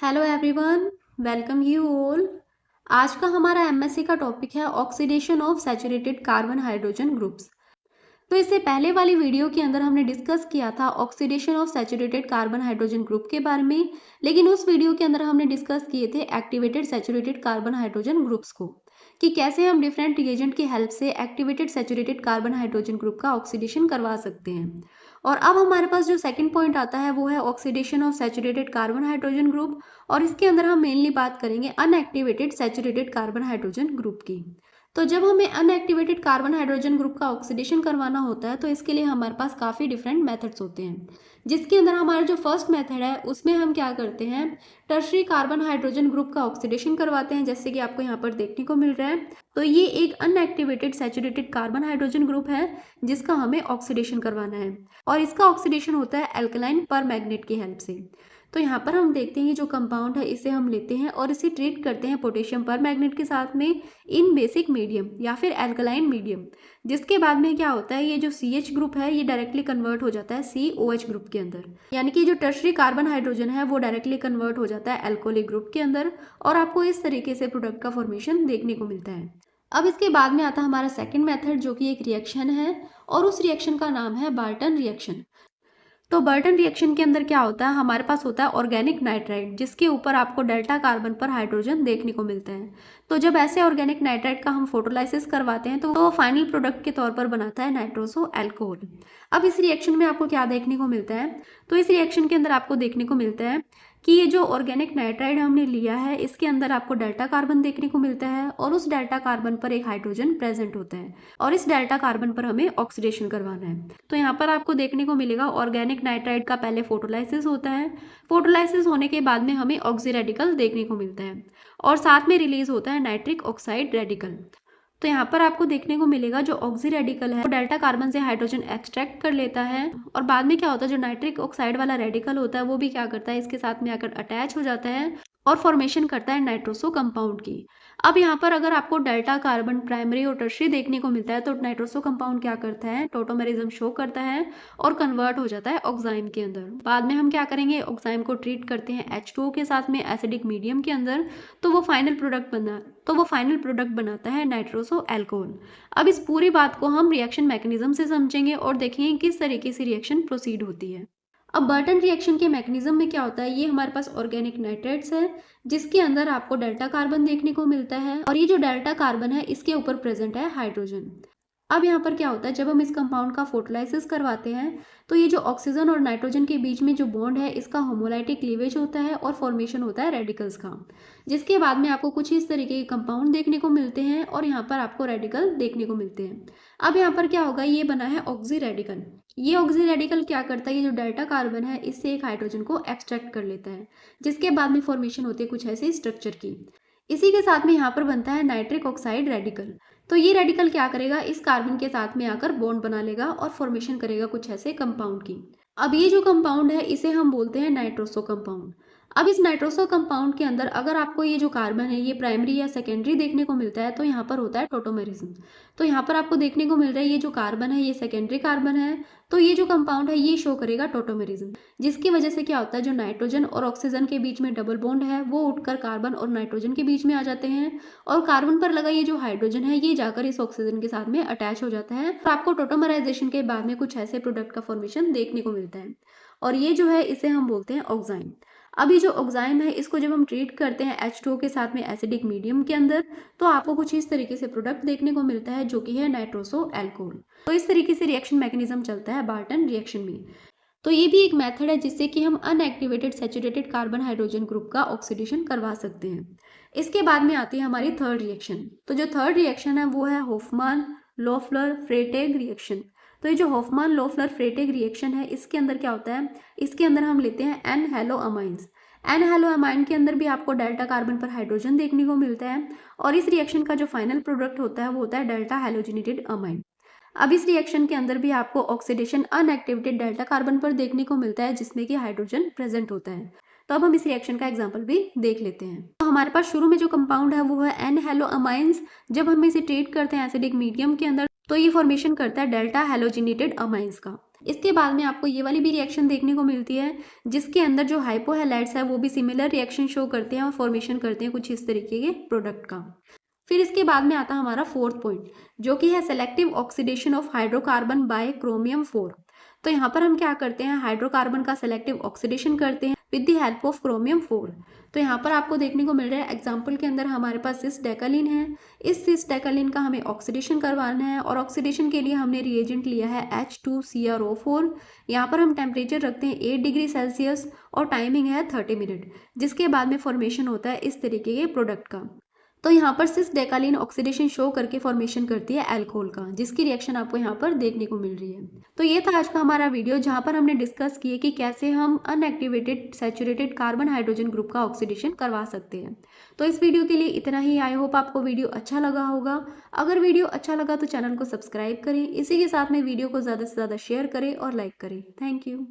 Hello everyone, welcome you all. आज का हमारा एमएससी का टॉपिक है oxidation of saturated carbon hydrogen groups. तो इससे पहले वाली वीडियो के अंदर हमने डिस्कस किया था oxidation of saturated carbon hydrogen group के बारे में, लेकिन उस वीडियो के अंदर हमने डिस्कस किए थे activated saturated carbon hydrogen groups को, कि कैसे हम डिफरेंट रिएजेंट की हेल्प से activated saturated carbon hydrogen group का ऑक्सीडेशन करवा सकते हैं। और अब हमारे पास जो सेकंड पॉइंट आता है वो है oxidation of saturated carbon hydrogen group, और इसके अंदर हम मेनली बात करेंगे unactivated saturated carbon hydrogen group की। तो जब हमें अनएक्टिवेटेड कार्बन हाइड्रोजन ग्रुप का ऑक्सीडेशन करवाना होता है तो इसके लिए हमारे पास काफ़ी डिफरेंट मेथड्स होते हैं, जिसके अंदर हमारा जो फर्स्ट मेथड है उसमें हम क्या करते हैं, टर्शरी कार्बन हाइड्रोजन ग्रुप का ऑक्सीडेशन करवाते हैं, जैसे कि आपको यहाँ पर देखने को मिल रहा है। तो ये एक unactivated saturated carbon hydrogen group है जिसका हमें ऑक्सीडेशन करवाना है, और इसका ऑक्सीडेशन होता है एल्कलाइन पर मैग्नेट की हेल्प से। तो यहाँ पर हम देखते हैं जो कंपाउंड है इसे हम लेते हैं और इसे ट्रीट करते हैं पोटेशियम पर मैग्नेट के साथ में इन बेसिक मीडियम या फिर एल्कलाइन मीडियम, जिसके बाद में क्या होता है, ये जो CH ग्रुप है ये डायरेक्टली कन्वर्ट हो जाता है COH ग्रुप के अंदर, यानी कि जो टर्शरी कार्बन हाइड्रोजन है वो डायरेक्टली कन्वर्ट हो जाता है एल्कोहलिक ग्रुप के अंदर, और आपको इस तरीके से प्रोडक्ट का फॉर्मेशन देखने को मिलता है। अब इसके बाद में आता है हमारा सेकेंड मेथड, जो कि एक रिएक्शन है, और उस रिएक्शन का नाम है बार्टन रिएक्शन। तो बर्टन रिएक्शन के अंदर क्या होता है, हमारे पास होता है ऑर्गेनिक नाइट्राइड, जिसके ऊपर आपको डेल्टा कार्बन पर हाइड्रोजन देखने को मिलता है। तो जब ऐसे ऑर्गेनिक नाइट्राइड का हम फोटोलाइसिस करवाते हैं तो वो फाइनल प्रोडक्ट के तौर पर बनाता है नाइट्रोसो एल्कोहल। अब इस रिएक्शन में आपको क्या देखने को मिलता है, तो इस रिएक्शन के अंदर आपको देखने को मिलता है कि ये जो ऑर्गेनिक नाइट्राइड हमने लिया है इसके अंदर आपको डेल्टा कार्बन देखने को मिलता है, और उस डेल्टा कार्बन पर एक हाइड्रोजन प्रेजेंट होता है, और इस डेल्टा कार्बन पर हमें ऑक्सीडेशन करवाना है। तो यहाँ पर आपको देखने को मिलेगा ऑर्गेनिक नाइट्राइड का पहले फोटोलाइसिस होता है, फोटोलाइसिस होने के बाद में हमें ऑक्सी रेडिकल देखने को मिलता है, और साथ में रिलीज होता है नाइट्रिक ऑक्साइड रेडिकल। तो यहाँ पर आपको देखने को मिलेगा जो ऑक्सी रेडिकल है वो डेल्टा कार्बन से हाइड्रोजन एक्सट्रैक्ट कर लेता है, और बाद में क्या होता है, जो नाइट्रिक ऑक्साइड वाला रेडिकल होता है वो भी क्या करता है, इसके साथ में आकर अटैच हो जाता है और फॉर्मेशन करता है नाइट्रोसो कंपाउंड की। अब यहाँ पर अगर आपको डेल्टा कार्बन प्राइमरी और टर्शरी देखने को मिलता है तो नाइट्रोसो कंपाउंड क्या करता है, टोटोमेरिज्म शो करता है और कन्वर्ट हो जाता है ऑक्साइम के अंदर। बाद में हम क्या करेंगे, ऑक्साइम को ट्रीट करते हैं H2O के साथ में एसिडिक मीडियम के अंदर, तो वो फाइनल प्रोडक्ट बनाता है नाइट्रोसो एल्कोहल। अब इस पूरी बात को हम रिएक्शन मैकेनिज्म से समझेंगे और देखेंगे किस तरीके से रिएक्शन प्रोसीड होती है। अब बर्टन रिएक्शन के मैकेनिज्म में क्या होता है, ये हमारे पास ऑर्गेनिक नाइट्राइड्स है जिसके अंदर आपको डेल्टा कार्बन देखने को मिलता है, और ये जो डेल्टा कार्बन है इसके ऊपर प्रेजेंट है हाइड्रोजन। अब यहाँ पर क्या होता है, जब हम इस कंपाउंड का फोटोलाइसिस करवाते हैं तो ये जो ऑक्सीजन और नाइट्रोजन के बीच में जो बॉन्ड है इसका होमोलाइटिक क्लीवेज होता है और फॉर्मेशन होता है रेडिकल्स का, जिसके बाद में आपको कुछ इस तरीके के कंपाउंड देखने को मिलते हैं, और यहाँ पर आपको रेडिकल देखने को मिलते हैं। अब यहाँ पर क्या होगा, ये बना है ऑक्सी रेडिकल। ये ऑक्सी रेडिकल क्या करता है, ये जो डेल्टा कार्बन है इससे एक हाइड्रोजन को एक्सट्रैक्ट कर लेता है, जिसके बाद में फॉर्मेशन होती है कुछ ऐसे स्ट्रक्चर की। इसी के साथ में यहाँ पर बनता है नाइट्रिक ऑक्साइड रेडिकल। तो ये रेडिकल क्या करेगा, इस कार्बन के साथ में आकर बॉन्ड बना लेगा और फॉर्मेशन करेगा कुछ ऐसे कंपाउंड की। अब ये जो कंपाउंड है इसे हम बोलते हैं नाइट्रोसो कंपाउंड। अब इस नाइट्रोसो कंपाउंड के अंदर अगर आपको ये जो कार्बन है ये प्राइमरी या सेकेंडरी देखने को मिलता है तो यहाँ पर होता है टोटोमेरिज्म। तो यहाँ पर आपको देखने को मिल रहा है ये जो कार्बन है ये सेकेंडरी कार्बन है, तो ये जो कंपाउंड है ये शो करेगा टोटोमेरिज्म, जिसकी वजह से क्या होता है, जो नाइट्रोजन और ऑक्सीजन के बीच में डबल बॉन्ड है वो उठकर कार्बन और नाइट्रोजन के बीच में आ जाते हैं, और कार्बन पर लगा ये जो हाइड्रोजन है ये जाकर इस ऑक्सीजन के साथ में अटैच हो जाता है, और आपको टोटोमराइजेशन के बाद में कुछ ऐसे प्रोडक्ट का फॉर्मेशन देखने को मिलता है, और ये जो है इसे हम बोलते हैं ऑक्साइम। अब ये जो ऑक्साइम है इसको जब हम ट्रीट करते हैं H2O के साथ में एसिडिक मीडियम के अंदर, तो आपको कुछ इस तरीके से प्रोडक्ट देखने को मिलता है जो कि है नाइट्रोसो एल्कोहल। तो इस तरीके से रिएक्शन मैकेनिज्म चलता है बार्टन रिएक्शन में। तो ये भी एक मेथड है जिससे कि हम unactivated saturated carbon hydrogen group का ऑक्सीडेशन करवा सकते हैं। इसके बाद में आती है हमारी थर्ड रिएक्शन। तो जो थर्ड रिएक्शन है वो है होफमान लोफलर फ्रेटेग रिएक्शन। तो ये जो होफमान लोफलर फ्रेटेग रिएक्शन है इसके अंदर क्या होता है, इसके अंदर हम लेते हैं N halo amines. N halo amine के अंदर भी आपको डेल्टा कार्बन पर हाइड्रोजन देखने को मिलता है, और इस रिएक्शन का जो फाइनल प्रोडक्ट होता है वो होता है डेल्टा हेलोजिनेटेड अमाइन। अब इस रिएक्शन के अंदर भी आपको ऑक्सीडेशन अनएक्टिवेटेड डेल्टा कार्बन पर देखने को मिलता है जिसमें कि हाइड्रोजन प्रेजेंट होता है। तो अब हम इस रिएक्शन का एग्जांपल भी देख लेते हैं। तो हमारे पास शुरू में जो कंपाउंड है वो है एन हेलो अमाइंस। जब हम इसे ट्रीट करते हैं एसिडिक मीडियम के अंदर तो ये फॉर्मेशन करता है डेल्टा हेलोजिनेटेड अमाइंस का। इसके बाद में आपको ये वाली भी रिएक्शन देखने को मिलती है जिसके अंदर जो हाइपो हैलाइड्स है वो भी सिमिलर रिएक्शन शो करते हैं और फॉर्मेशन करते हैं कुछ इस तरीके के प्रोडक्ट का। फिर इसके बाद में आता है हमारा फोर्थ पॉइंट जो कि है selective oxidation of hydrocarbon by chromium 4। तो यहाँ पर हम क्या करते हैं, हाइड्रोकार्बन का सेलेक्टिव ऑक्सीडेशन करते हैं with the help of chromium 4। तो यहाँ पर आपको देखने को मिल रहा है एग्जाम्पल के अंदर हमारे पास सिस डेकालीन है। इस सिस डेकालीन का हमें ऑक्सीडेशन करवाना है और ऑक्सीडेशन के लिए हमने रिएजेंट लिया है H2CrO4। यहाँ पर हम टेम्परेचर रखते हैं 8 डिग्री सेल्सियस और टाइमिंग है 30 मिनट, जिसके बाद में फॉर्मेशन होता है इस तरीके के प्रोडक्ट का। तो यहाँ पर सिस डेकालीन ऑक्सीडेशन शो करके फॉर्मेशन करती है अल्कोहल का, जिसकी रिएक्शन आपको यहाँ पर देखने को मिल रही है। तो ये था आज का हमारा वीडियो जहाँ पर हमने डिस्कस किए कि कैसे हम unactivated saturated carbon hydrogen group का ऑक्सीडेशन करवा सकते हैं। तो इस वीडियो के लिए इतना ही। आई होप आपको वीडियो अच्छा लगा होगा। अगर वीडियो अच्छा लगा तो चैनल को सब्सक्राइब करें, इसी के साथ में वीडियो को ज़्यादा से ज़्यादा शेयर करें और लाइक करें। Thank you.